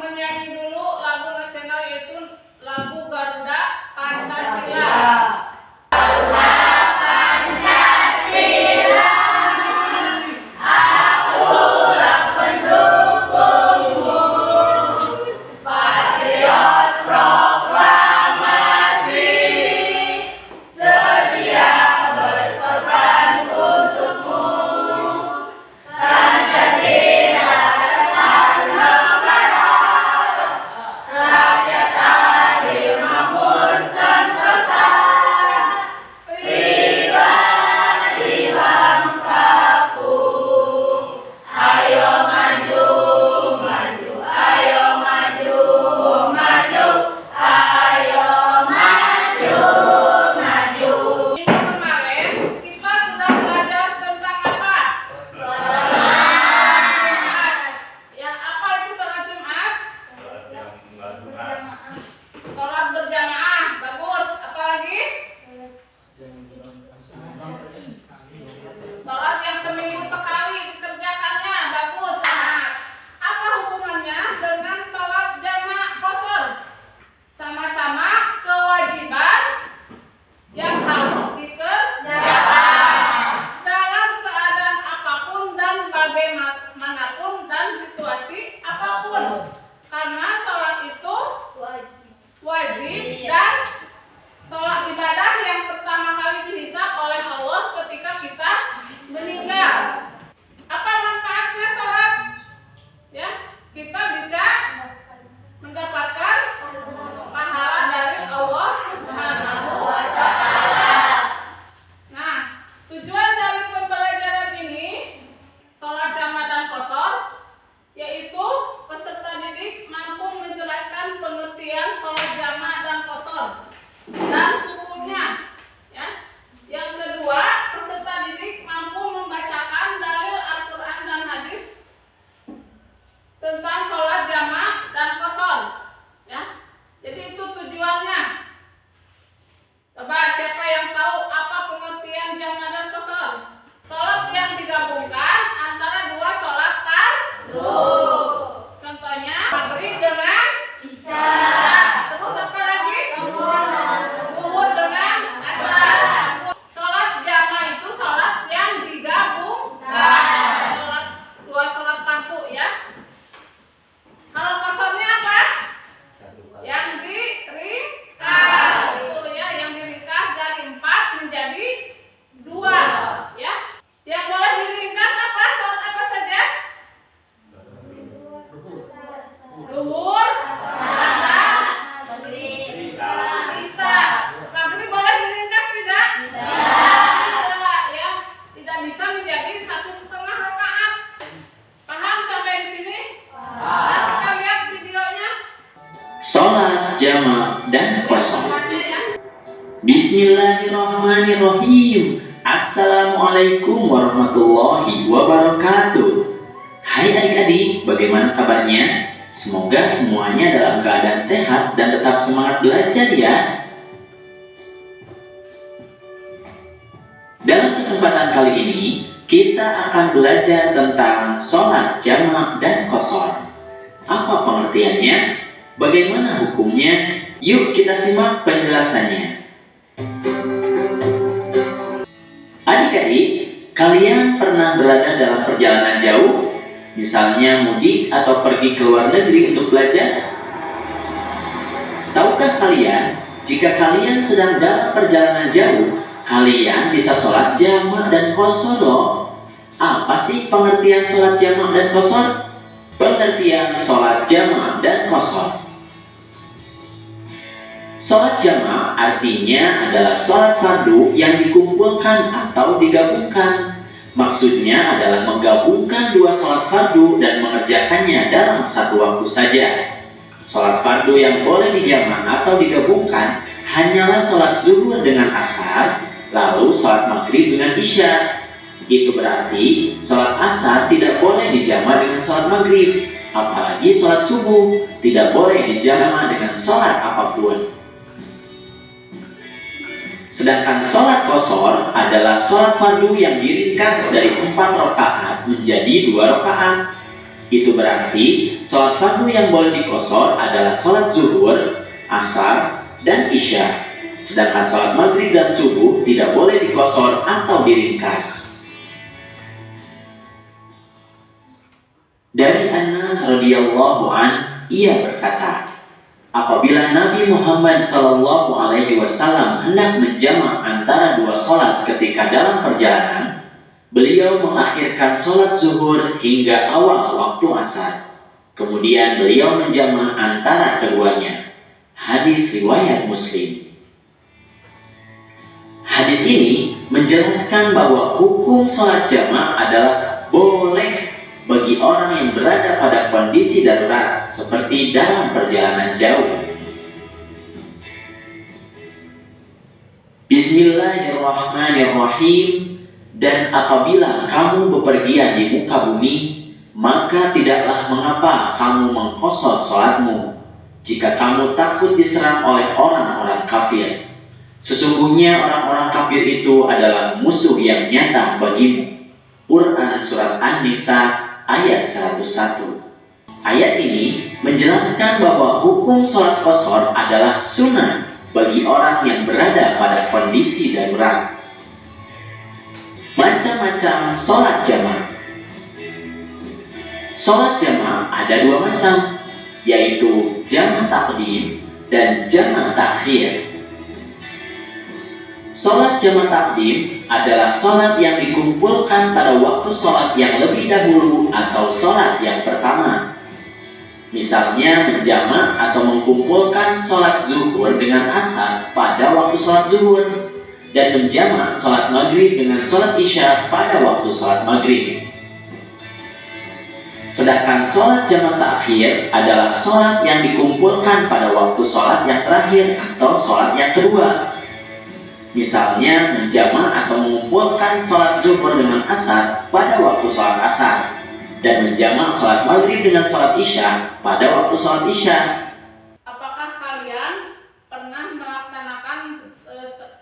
menyanyi dulu lagu nasional yaitu lagu Garuda Pancasila. Sholat berjamaah, bagus. Apalagi? Sholat yang seminggu sekali dikerjakannya, bagus. Nah, apa hubungannya dengan sholat jamaah qashar? Sama-sama kewajiban yang harus dikerjakan dalam keadaan apapun dan bagaimanapun dan situasi apapun. Karena sholat itu wajib dan sholat ibadah yang pertama kali dihisab oleh Allah ketika kita meninggal. Apa manfaatnya sholat? Ya, kita bisa mendapatkan pahala dari Allah Subhanahu wa Ta'ala. Nah, tujuan dari pembelajaran ini sholat jamaah dan qashar yaitu peserta didik mampu menjelaskan pengertian sholat jamaah dan qashar dan hukumnya. Ya. Yang kedua, peserta didik mampu membacakan dalil Al-Quran dan hadis tentang sholat jamaah dan qashar. Ya. Jadi itu tujuannya. Coba siapa yang tahu apa pengertian jamaah dan qashar? Sholat yang digabungkan antara dua sholat fardu. Contohnya maghrib dengan isya. Terus apa lagi? Zuhur dengan asar. Sholat jamaah itu sholat yang digabungkan. Dua sholat fardu ya. Kalau qasharnya apa? Yang diringkas. Itu ya, yang diringkas dari 4 menjadi 2 ya. Yang boleh diringkas apa? Sholat apa saja? Zuhur, asar, maghrib, isya. Maghrib boleh diringkas tidak? Tidak ya. Tidak bisa menjadi 1,5 rakaat. Paham sampai di sini? Nah, kita lihat videonya. Sholat jamaah dan qashar. Semuanya ya. Bismillahirrahmanirrahim. Assalamualaikum warahmatullahi wabarakatuh. Hai adik-adik, bagaimana kabarnya? Semoga semuanya dalam keadaan sehat dan tetap semangat belajar ya. Dalam kesempatan kali ini, kita akan belajar tentang sholat jamaah dan qashar. Apa pengertiannya? Bagaimana hukumnya? Yuk kita simak penjelasannya. Adik-adik, kalian pernah berada dalam perjalanan jauh? Misalnya mudik atau pergi ke luar negeri untuk belajar? Tahukah kalian, jika kalian sedang dalam perjalanan jauh, kalian bisa sholat jamaah dan qashar loh. Apa sih pengertian sholat jamaah dan qashar? Pengertian sholat jamaah dan qashar. Sholat jamaah artinya adalah sholat fardu yang dikumpulkan atau digabungkan. Maksudnya adalah menggabungkan dua sholat fardu dan mengerjakannya dalam satu waktu saja. Sholat fardu yang boleh dijamaah atau digabungkan hanyalah sholat zuhur dengan asar, lalu sholat maghrib dengan isya. Itu berarti sholat asar tidak boleh dijamaah dengan sholat maghrib, apalagi sholat subuh tidak boleh dijamaah dengan sholat apapun. Sedangkan sholat qashar adalah sholat fardu yang diringkas dari 4 rakaat menjadi 2 rakaat. Itu berarti sholat fardu yang boleh dikosor adalah sholat zuhur, asar, dan isya. Sedangkan sholat maghrib dan subuh tidak boleh dikosor atau diringkas. Dari Anas radhiyallahu an, ia berkata, apabila Nabi Muhammad SAW hendak menjamak antara dua sholat ketika dalam perjalanan, beliau mengakhirkan sholat zuhur hingga awal waktu asar. Kemudian beliau menjamak antara keduanya. Hadis riwayat Muslim. Hadis ini menjelaskan bahwa hukum sholat jamak adalah boleh bagi orang yang berada pada kondisi darurat seperti dalam perjalanan jauh. Bismillahirrahmanirrahim. Dan apabila kamu bepergian di muka bumi, maka tidaklah mengapa kamu mengqashar sholatmu jika kamu takut diserang oleh orang-orang kafir. Sesungguhnya orang-orang kafir itu adalah musuh yang nyata bagimu. Quran Surat An-Nisa ayat 101. Ayat ini menjelaskan bahwa hukum sholat qashar adalah sunnah bagi orang yang berada pada kondisi darurat. Macam-macam sholat jamak. Sholat jamak ada dua macam, yaitu jamak takdim dan jamak takhir. Sholat jamak takdim adalah sholat yang dikumpulkan pada waktu sholat yang lebih dahulu atau sholat yang pertama. Misalnya menjamak atau mengumpulkan sholat zuhur dengan asar pada waktu sholat zuhur, dan menjamak sholat maghrib dengan sholat isya pada waktu sholat maghrib. Sedangkan sholat jamak takhir adalah sholat yang dikumpulkan pada waktu sholat yang terakhir atau sholat yang kedua. Misalnya menjamak atau mengumpulkan sholat zuhur dengan asar pada waktu sholat asar, dan menjamak sholat maghrib dengan sholat isya pada waktu sholat isya. Apakah kalian pernah melaksanakan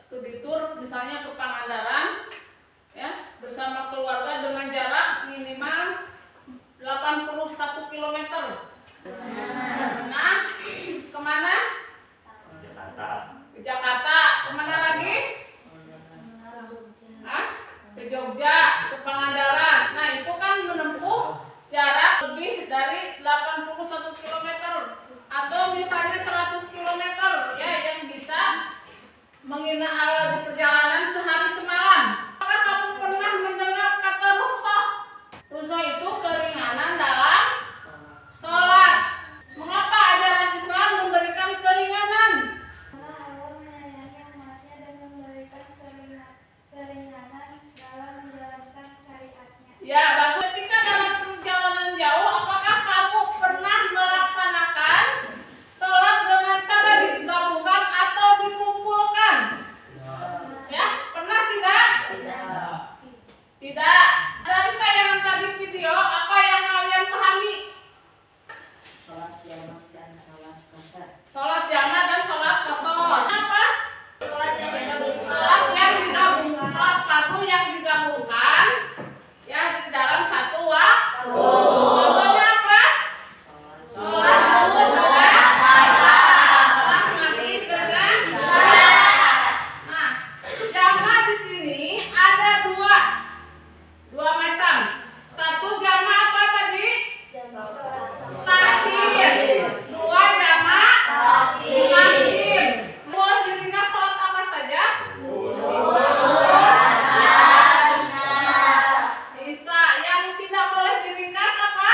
studi tour misalnya ke Pangandaran ya bersama keluarga dengan jarak minimal 81 km? Pernah? Kemana? Jakarta. Ke Jakarta. Kemana lagi? Hah? Ke Jogja, ke Pangandaran. Nah itu kan menempuh jarak lebih dari 81 km atau misalnya 100 km ya, yang bisa mengenai perjalanan sehari semalam. Apakah kamu pernah mendengar kata rukhsah? Rukhsah itu keringanan dalam sholat. Mengapa ajaran Islam memberikan keringanan? Allah menyayangi umatnya dan memberikan keringanan dalam menjalankan syariatnya. Ya, bagus. Ketika dalam perjalanan jauh, apakah kamu pernah melaksanakan sholat dengan cara digabungkan atau dikumpulkan? Ya, pernah tidak? Tidak. Dari tayangan tadi video, apa yang kalian pahami? Sholat jamak dan sholat qashar. Sholat jamak dan sholat qashar. Apa? Sholat yang digabungkan, sholat fardu yang digabungkan ya di dalam satu waktu. Contohnya apa? Sholat zuhur dengan asar, sholat maghrib dengan isya. Nah, jamak di sini ada dua macam. Satu jamak apa tadi? Takhir. Dua jamak takdim. Boleh diringkas sholat apa saja? Bisa. Yang tidak boleh diringkas apa?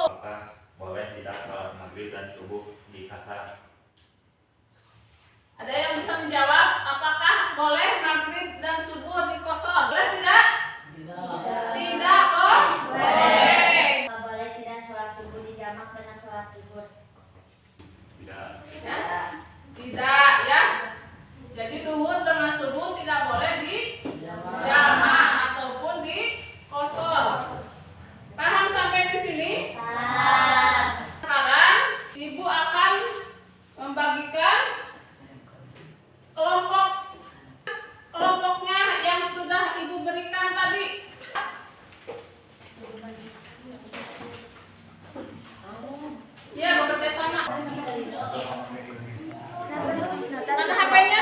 Apakah boleh tidak sholat maghrib dan subuh di kasar? Ada yang bisa menjawab apakah boleh maghrib dan subuh dikosor? Boleh tidak? Tidak kok? Boleh. Boleh tidak sholat subuh dijamak dengan sholat zuhur? Tidak. Ya? Tidak ya. Jadi duhur dengan subuh tidak boleh dijamak ataupun dikosor. Paham sampai di sini? Sekarang ibu akan membagikan kelompoknya yang sudah ibu berikan tadi. Mana HP-nya?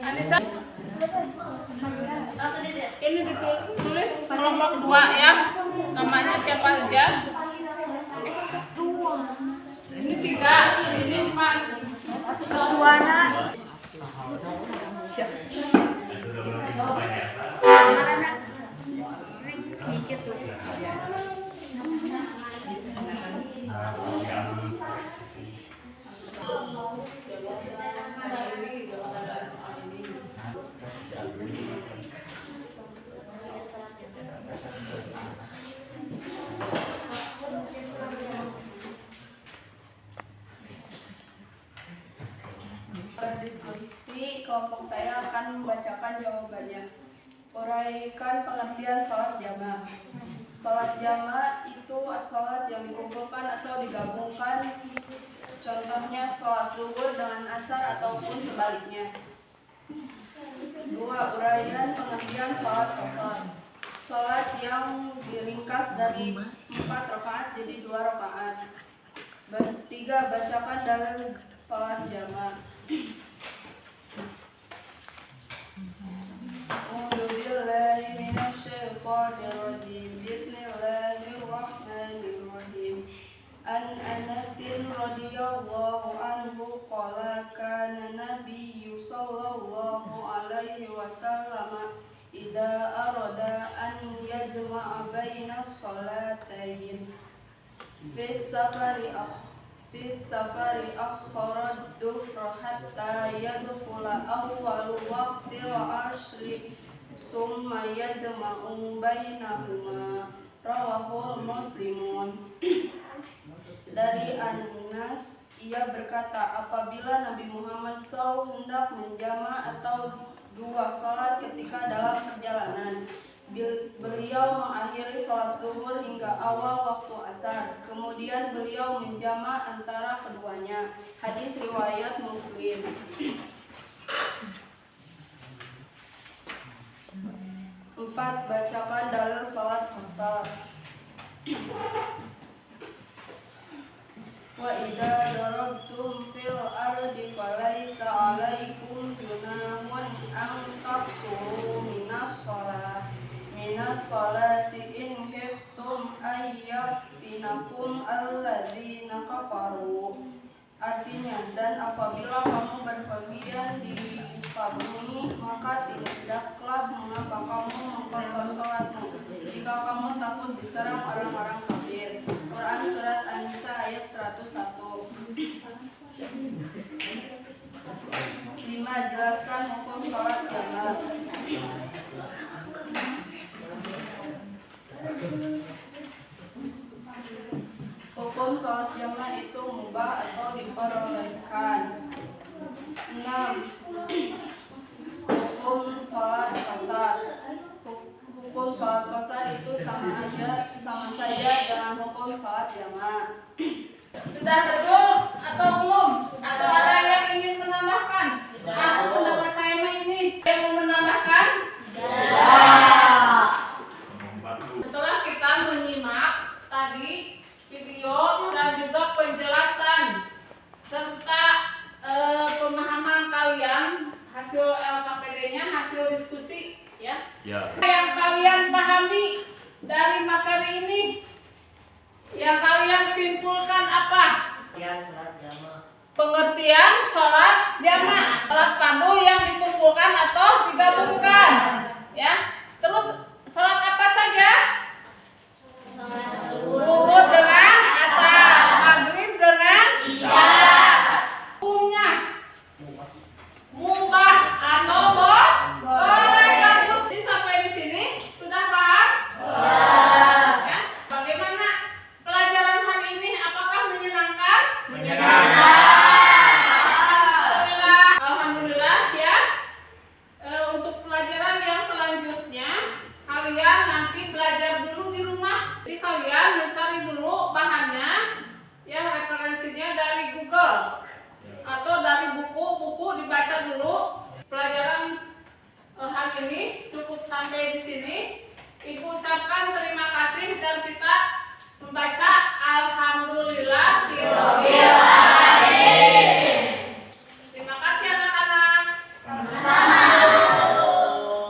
Anissa? Ini ditulis kelompok 2 ya. Namanya siapa aja? Ini 3, ini 4. Tuana. Berdiskusi, kelompok saya akan membacakan jawabannya. Uraikan pengertian sholat jamaah. Sholat jamaah itu sholat yang dikumpulkan atau digabungkan. Contohnya sholat zuhur dengan asar ataupun sebaliknya. 2. Uraian pengertian sholat qasar. Sholat yang diringkas dari 4 rakaat jadi 2 rakaat. 3. Bacakan dalil sholat jamaah. A'udzubillahi minasyaitonirrajim. Bismillahirrahmanirrahim. An Anasin radhiyallahu anhu qala kana nabiyyu sallallahu alaihi wasallam idza arada an yajma'a baina sholatayn fi safari akhara ad-duhra hatta yadkhula awwal waqtil ashri summa yajma'u bainahuma. Rawahul Muslimun. Dari Anas, ia berkata, apabila Nabi Muhammad SAW hendak menjama atau 2 sholat ketika dalam perjalanan, beliau mengakhiri sholat zuhur hingga awal waktu asar. Kemudian beliau menjama antara keduanya. Hadis riwayat Muslim. 4. Bacakan dalil sholat qasar. Wa idza darabtum fil ardi falaysa 'alaikum junahun an taqsuru minas sholati in khiftum ayyaftinakum alladzina kafaru. Artinya, dan apabila kamu berpergian di muka bumi, maka tidaklah mengapa kamu mengqasar sholatmu jika kamu takut diserang orang-orang kafir. Quran Surat An-Nisa ayat 101. 5. Jelaskan hukum sholat jamaah. Hukum sholat jamaah itu mubah atau diperbolehkan. 6. Hukum sholat qasar. Hukum sholat qasar itu sama saja dengan hukum sholat jamaah. Sudah betul atau belum? Atau ada yang ingin menambahkan? Pendapat saya ini yang mau menambahkan? Setelah kita menyimak tadi video dan juga penjelasan serta pemahaman kalian, hasil LKPD-nya, hasil diskusi ya. Yang kalian pahami dari materi ini, yang kalian simpulkan apa? Pengertian sholat jamaah, sholat fardu yang dikumpulkan atau digabungkan, ya. Terus sholat apa saja?